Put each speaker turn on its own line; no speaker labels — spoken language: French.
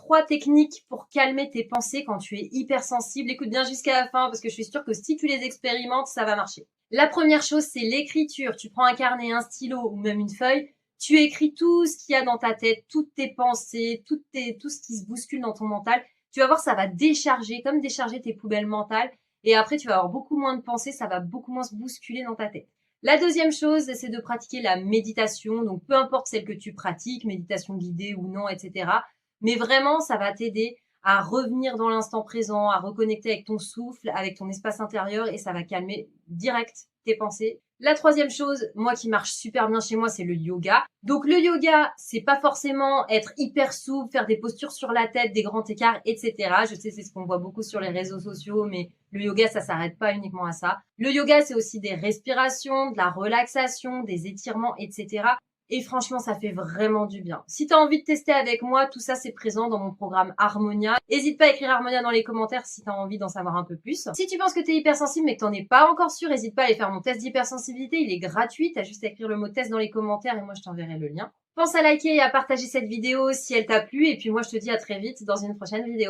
3 techniques pour calmer tes pensées quand tu es hypersensible. Écoute bien jusqu'à la fin parce que je suis sûre que si tu les expérimentes, ça va marcher. La première chose, c'est l'écriture. Tu prends un carnet, un stylo ou même une feuille. Tu écris tout ce qu'il y a dans ta tête, toutes tes pensées, tout ce qui se bouscule dans ton mental. Tu vas voir, ça va décharger, comme décharger tes poubelles mentales. Et après, tu vas avoir beaucoup moins de pensées, ça va beaucoup moins se bousculer dans ta tête. La deuxième chose, c'est de pratiquer la méditation. Donc, peu importe celle que tu pratiques, méditation guidée ou non, etc. Mais vraiment, ça va t'aider à revenir dans l'instant présent, à reconnecter avec ton souffle, avec ton espace intérieur et ça va calmer direct tes pensées. La troisième chose, moi qui marche super bien chez moi, c'est le yoga. Donc le yoga, c'est pas forcément être hyper souple, faire des postures sur la tête, des grands écarts, etc. Je sais, c'est ce qu'on voit beaucoup sur les réseaux sociaux, mais le yoga, ça s'arrête pas uniquement à ça. Le yoga, c'est aussi des respirations, de la relaxation, des étirements, etc. Et franchement, ça fait vraiment du bien. Si tu as envie de tester avec moi, tout ça, c'est présent dans mon programme Harmonia. N'hésite pas à écrire Harmonia dans les commentaires si tu as envie d'en savoir un peu plus. Si tu penses que tu es hypersensible mais que tu n'en es pas encore sûr, n'hésite pas à aller faire mon test d'hypersensibilité. Il est gratuit. Tu as juste à écrire le mot test dans les commentaires et moi, je t'enverrai le lien. Pense à liker et à partager cette vidéo si elle t'a plu. Et puis moi, je te dis à très vite dans une prochaine vidéo.